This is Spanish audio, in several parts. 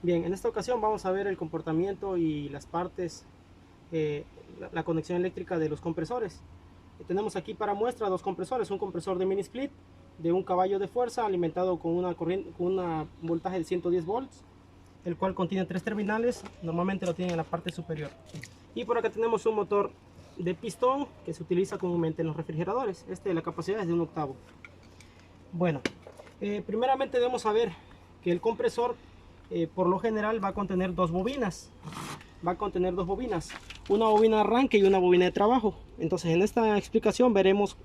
Bien, en esta ocasión vamos a ver el comportamiento y las partes, la conexión eléctrica de los compresores. Tenemos aquí para muestra dos compresores, un compresor de mini split de 1 caballo de fuerza alimentado con una corriente, con un voltaje de 110 volts, el cual contiene 3 terminales, normalmente lo tienen en la parte superior. Y por acá tenemos un motor de pistón que se utiliza comúnmente en los refrigeradores. La capacidad es de 1 octavo. Bueno, primeramente debemos saber que el compresor por lo general va a contener dos bobinas. Una bobina de arranque y una bobina de trabajo. Entonces en esta explicación veremos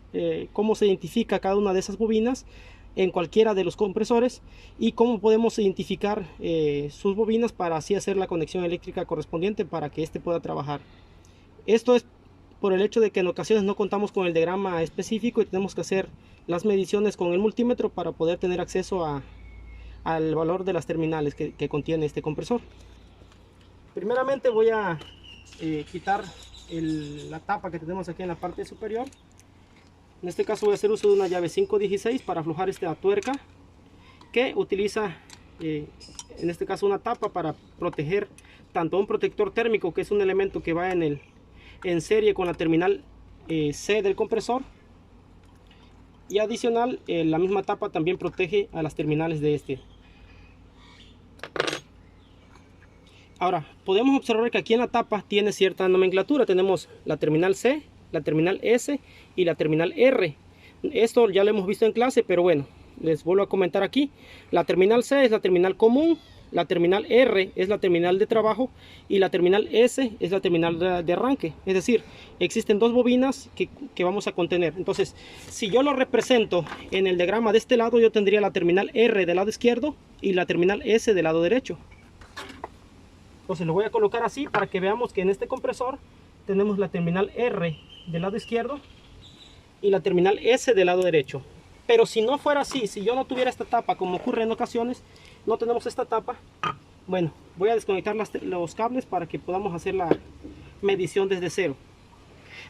cómo se identifica cada una de esas bobinas en cualquiera de los compresores y cómo podemos identificar sus bobinas para así hacer la conexión eléctrica correspondiente para que éste pueda trabajar. Esto es por el hecho de que en ocasiones no contamos con el diagrama específico y tenemos que hacer las mediciones con el multímetro para poder tener acceso al valor de las terminales que contiene este compresor. Primeramente voy a quitar la tapa que tenemos aquí en la parte superior. En este caso voy a hacer uso de una llave 516 para aflojar esta tuerca que utiliza en este caso una tapa para proteger tanto un protector térmico, que es un elemento que va en serie con la terminal C del compresor, y adicional la misma tapa también protege a las terminales de este. Ahora podemos observar que aquí en la tapa tiene cierta nomenclatura. Tenemos la terminal C, la terminal S y la terminal R. Esto ya lo hemos visto en clase, pero bueno, les vuelvo a comentar aquí. La terminal C es la terminal común, la terminal R es la terminal de trabajo y la terminal S es la terminal de arranque. Es decir, existen dos bobinas que vamos a contener. Entonces, si yo lo represento en el diagrama de este lado, yo tendría la terminal R del lado izquierdo y la terminal S del lado derecho. Entonces lo voy a colocar así para que veamos que en este compresor tenemos la terminal R del lado izquierdo y la terminal S del lado derecho. Pero si no fuera así, si yo no tuviera esta tapa, como ocurre en ocasiones, no tenemos esta tapa, bueno, voy a desconectar los cables para que podamos hacer la medición desde cero.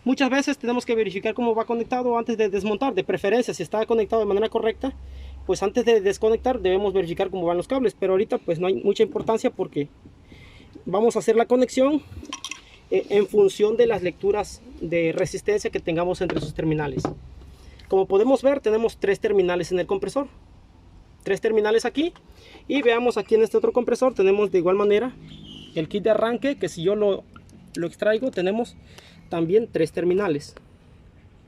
Muchas veces tenemos que verificar cómo va conectado antes de desmontar. De preferencia, si está conectado de manera correcta, pues antes de desconectar debemos verificar cómo van los cables. Pero ahorita pues no hay mucha importancia porque vamos a hacer la conexión en función de las lecturas de resistencia que tengamos entre sus terminales. Como podemos ver, tenemos 3 terminales en el compresor, 3 terminales aquí, y veamos aquí en este otro compresor tenemos de igual manera el kit de arranque, que si yo lo extraigo tenemos también 3 terminales.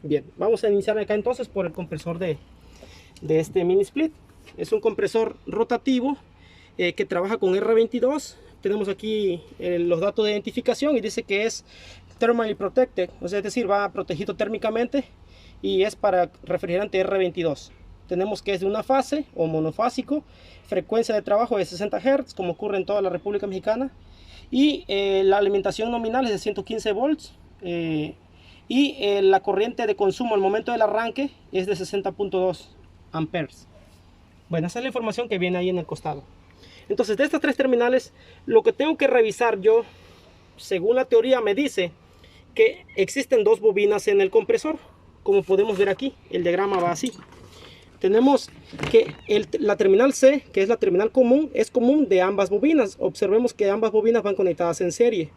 Bien, vamos a iniciar acá entonces por el compresor de este mini split. Es un compresor rotativo que trabaja con R22. Tenemos aquí los datos de identificación y dice que es thermally protected, o sea, es decir, va protegido térmicamente y es para refrigerante R22. Tenemos que es de una fase o monofásico, frecuencia de trabajo de 60 Hz, como ocurre en toda la República Mexicana, y la alimentación nominal es de 115 volts y la corriente de consumo al momento del arranque es de 60.2 amperes. Bueno, esa es la información que viene ahí en el costado. Entonces, de estas 3 terminales, lo que tengo que revisar yo, según la teoría, me dice que existen 2 bobinas en el compresor. Como podemos ver aquí, el diagrama va así. Tenemos que la terminal C, que es la terminal común, es común de ambas bobinas. Observemos que ambas bobinas van conectadas en serie.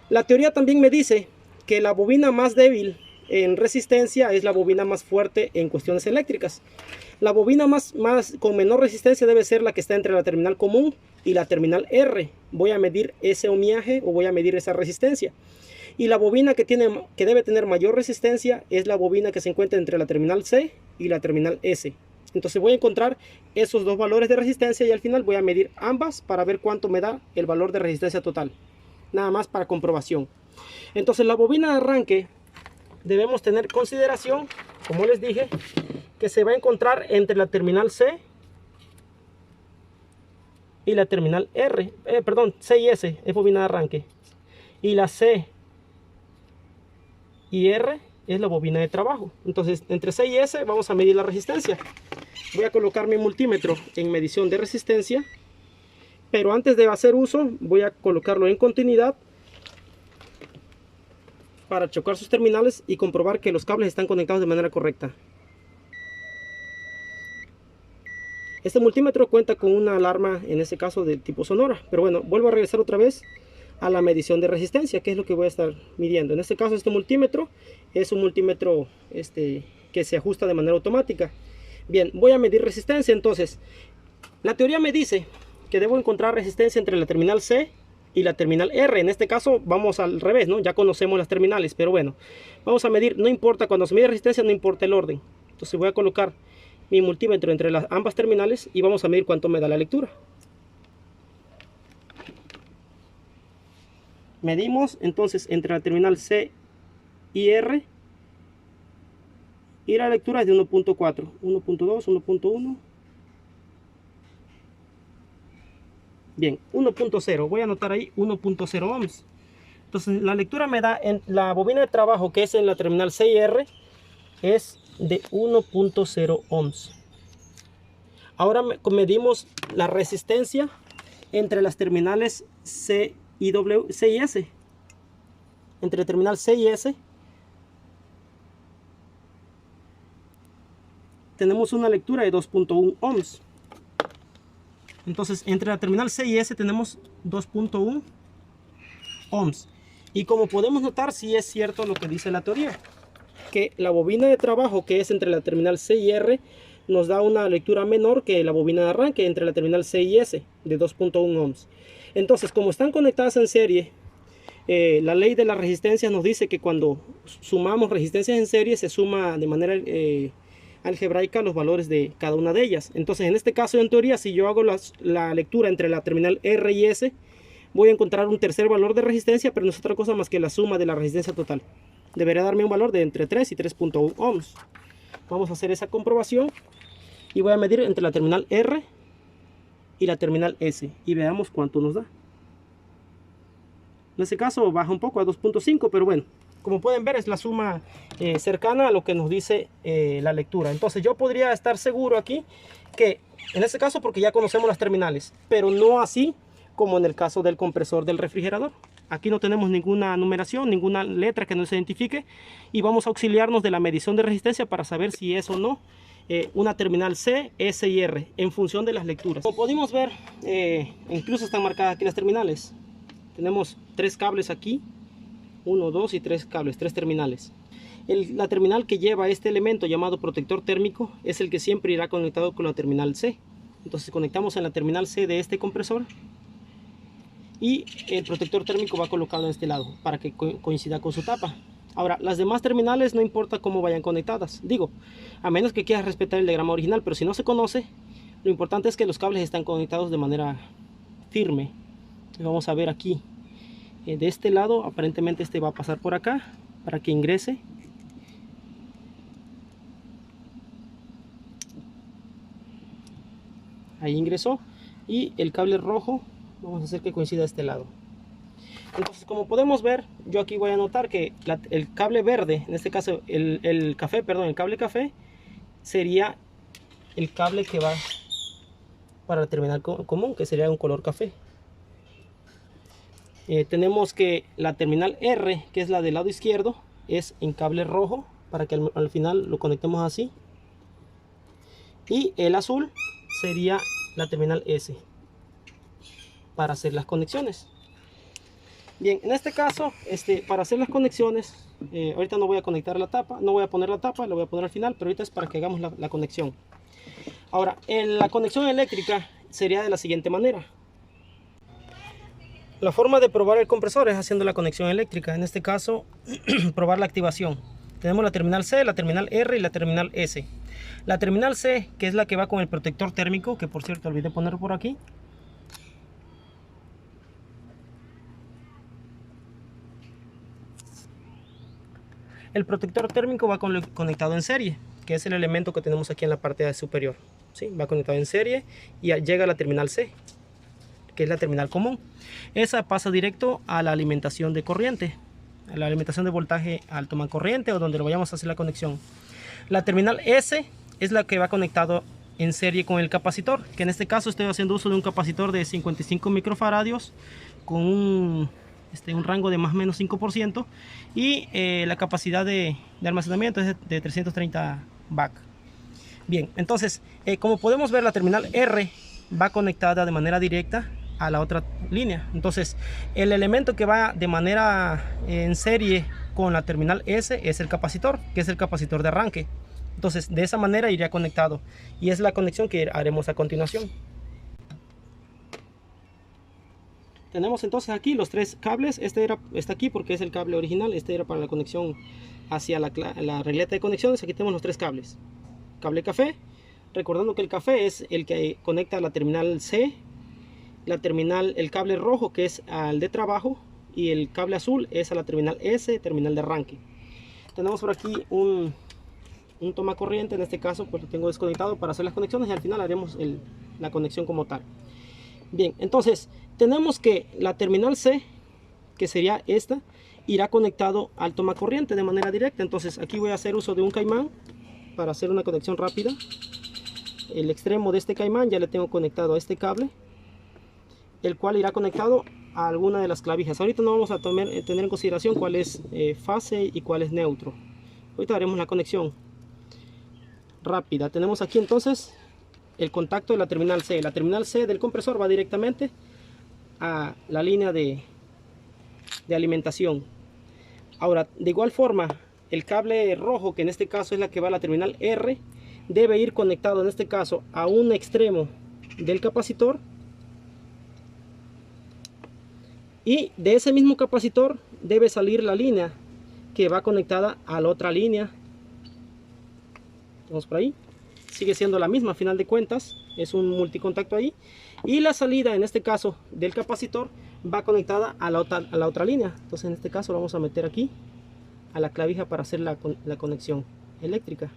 La teoría también me dice que la bobina más débil en resistencia es la bobina más fuerte en cuestiones eléctricas. La bobina con menor resistencia debe ser la que está entre la terminal común y la terminal R. Voy a medir ese ohmiaje o voy a medir esa resistencia. Y la bobina que debe tener mayor resistencia es la bobina que se encuentra entre la terminal C y la terminal S. Entonces voy a encontrar esos dos valores de resistencia y al final voy a medir ambas para ver cuánto me da el valor de resistencia total. Nada más para comprobación. Entonces la bobina de arranque debemos tener consideración, como les dije, que se va a encontrar entre la terminal C y la terminal R, C y S es bobina de arranque, y la C y R es la bobina de trabajo. Entonces entre C y S vamos a medir la resistencia. Voy a colocar mi multímetro en medición de resistencia, pero antes de hacer uso voy a colocarlo en continuidad para chocar sus terminales y comprobar que los cables están conectados de manera correcta. Este multímetro cuenta con una alarma, en este caso de tipo sonora. Pero bueno, vuelvo a regresar otra vez a la medición de resistencia, que es lo que voy a estar midiendo. En este caso, este multímetro es un multímetro que se ajusta de manera automática. Bien, voy a medir resistencia. Entonces, la teoría me dice que debo encontrar resistencia entre la terminal C y la terminal R. En este caso vamos al revés, ¿no? Ya conocemos las terminales, pero bueno, vamos a medir, no importa, cuando se mide resistencia no importa el orden. Entonces voy a colocar mi multímetro entre ambas terminales y vamos a medir cuánto me da la lectura. Medimos entonces entre la terminal C y R, y la lectura es de 1.4, 1.2, 1.1. Bien, 1.0, voy a anotar ahí 1.0 ohms. Entonces la lectura me da en la bobina de trabajo, que es en la terminal C y R, es de 1.0 ohms. Ahora medimos la resistencia entre las terminales C y S. Entre la terminal C y S tenemos una lectura de 2.1 ohms. Entonces, entre la terminal C y S tenemos 2.1 ohms. Y como podemos notar, sí es cierto lo que dice la teoría, que la bobina de trabajo, que es entre la terminal C y R, nos da una lectura menor que la bobina de arranque entre la terminal C y S, de 2.1 ohms. Entonces, como están conectadas en serie, la ley de la resistencia nos dice que cuando sumamos resistencias en serie, se suma de manera algebraica los valores de cada una de ellas. Entonces, en este caso, en teoría, si yo hago la lectura entre la terminal R y S, voy a encontrar un tercer valor de resistencia, pero no es otra cosa más que la suma de la resistencia total. Debería darme un valor de entre 3 y 3.1 ohms. Vamos a hacer esa comprobación y voy a medir entre la terminal R y la terminal S y veamos cuánto nos da. En este caso baja un poco a 2.5, pero bueno, como pueden ver es la suma cercana a lo que nos dice la lectura. Entonces yo podría estar seguro aquí que en este caso, porque ya conocemos las terminales, pero no así como en el caso del compresor del refrigerador. Aquí no tenemos ninguna numeración, ninguna letra que nos identifique, y vamos a auxiliarnos de la medición de resistencia para saber si es o no una terminal C, S y R en función de las lecturas. Como pudimos ver, incluso están marcadas aquí las terminales. Tenemos 3 cables aquí, 1, 2 y 3 cables, 3 terminales. La terminal que lleva este elemento llamado protector térmico es el que siempre irá conectado con la terminal C. Entonces conectamos en la terminal C de este compresor y el protector térmico va colocado en este lado para que coincida con su tapa. Ahora, las demás terminales no importa cómo vayan conectadas, digo, a menos que quieras respetar el diagrama original, pero si no se conoce, lo importante es que los cables están conectados de manera firme. Vamos a ver aquí, de este lado aparentemente este va a pasar por acá para que ingrese. Ahí ingresó, y el cable rojo vamos a hacer que coincida a este lado. Entonces, como podemos ver, yo aquí voy a notar que el cable verde, en este caso el cable café sería el cable que va para la terminal común, que sería un color café. Tenemos que la terminal R, que es la del lado izquierdo, es en cable rojo, para que al final lo conectemos así. Y el azul sería la terminal S, para hacer las conexiones. Bien, en este caso, para hacer las conexiones, ahorita no voy a conectar la tapa, no voy a poner la tapa, la voy a poner al final, pero ahorita es para que hagamos la conexión. Ahora, la conexión eléctrica sería de la siguiente manera. La forma de probar el compresor es haciendo la conexión eléctrica. En este caso, probar la activación. Tenemos la terminal C, la terminal R y la terminal S. La terminal C, que es la que va con el protector térmico, que por cierto olvidé poner por aquí. El protector térmico va conectado en serie, que es el elemento que tenemos aquí en la parte superior. ¿Sí? Va conectado en serie y llega a la terminal C, que es la terminal común. Esa pasa directo a la alimentación de corriente, a la alimentación de voltaje al toma corriente, o donde lo vayamos a hacer la conexión. La terminal S es la que va conectado en serie con el capacitor, que en este caso estoy haciendo uso de un capacitor de 55 microfaradios con un rango de más o menos 5%, y la capacidad de almacenamiento es de 330 back. Bien, entonces, como podemos ver, la terminal R va conectada de manera directa a la otra línea. Entonces, el elemento que va de manera en serie con la terminal S es el capacitor, que es el capacitor de arranque. Entonces, de esa manera iría conectado, y es la conexión que haremos a continuación. Tenemos entonces aquí los tres cables. Está aquí porque es el cable original. Este era para la conexión hacia la regleta de conexiones. Aquí tenemos los tres cables. Cable café, recordando que el café es el que conecta a la terminal C, el cable rojo que es al de trabajo, y el cable azul es a la terminal S, terminal de arranque. Tenemos por aquí un toma corriente. En este caso pues lo tengo desconectado para hacer las conexiones, y al final haremos la conexión como tal. Bien, entonces tenemos que la terminal C, que sería esta, irá conectado al toma corriente de manera directa. Entonces aquí voy a hacer uso de un caimán para hacer una conexión rápida. El extremo de este caimán ya le tengo conectado a este cable, el cual irá conectado a alguna de las clavijas. Ahorita no vamos a tener en consideración cuál es fase y cuál es neutro. Ahorita haremos la conexión rápida. Tenemos aquí entonces el contacto de la terminal C. La terminal C del compresor va directamente a la línea de alimentación. Ahora, de igual forma, el cable rojo, que en este caso es la que va a la terminal R, debe ir conectado en este caso a un extremo del capacitor, y de ese mismo capacitor debe salir la línea que va conectada a la otra línea. Vamos por ahí. Sigue siendo la misma, a final de cuentas es un multicontacto ahí, y la salida en este caso del capacitor va conectada a la otra línea. Entonces en este caso lo vamos a meter aquí a la clavija para hacer la conexión eléctrica.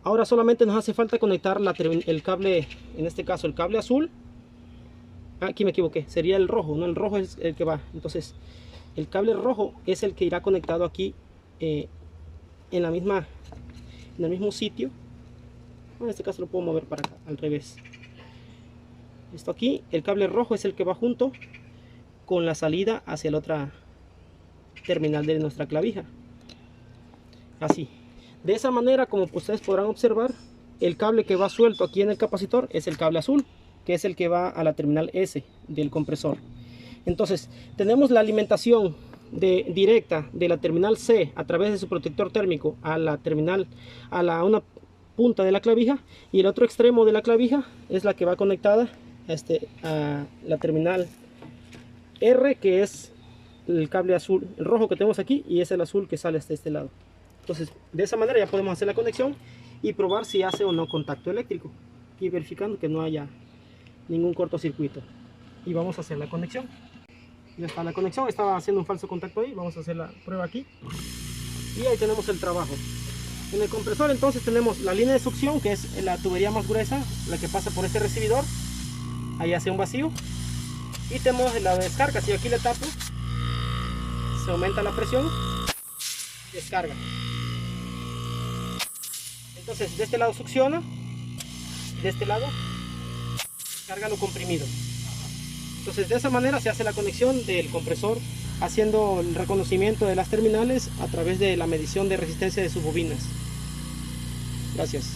Ahora solamente nos hace falta conectar el cable, en este caso el cable azul. Aquí me equivoqué, sería el rojo, no, el rojo es el que va. Entonces el cable rojo es el que irá conectado aquí en el mismo sitio. En este caso lo puedo mover para acá, al revés. Esto aquí, el cable rojo es el que va junto con la salida hacia la otra terminal de nuestra clavija. Así. De esa manera, como ustedes podrán observar, el cable que va suelto aquí en el capacitor es el cable azul, que es el que va a la terminal S del compresor. Entonces, tenemos la alimentación directa de la terminal C a través de su protector térmico a la terminal, una punta de la clavija, y el otro extremo de la clavija es la que va conectada a la terminal R, que es el cable azul, el rojo que tenemos aquí, y es el azul que sale hasta este lado. Entonces de esa manera ya podemos hacer la conexión y probar si hace o no contacto eléctrico, aquí verificando que no haya ningún cortocircuito, y vamos a hacer la conexión. Ya está la conexión, estaba haciendo un falso contacto ahí. Vamos a hacer la prueba aquí, y ahí tenemos el trabajo. En el compresor entonces tenemos la línea de succión, que es la tubería más gruesa, la que pasa por este recibidor, ahí hace un vacío, y tenemos la descarga. Si aquí le tapo, se aumenta la presión, descarga. Entonces de este lado succiona, de este lado carga lo comprimido. Entonces de esa manera se hace la conexión del compresor, haciendo el reconocimiento de las terminales a través de la medición de resistencia de sus bobinas. Gracias.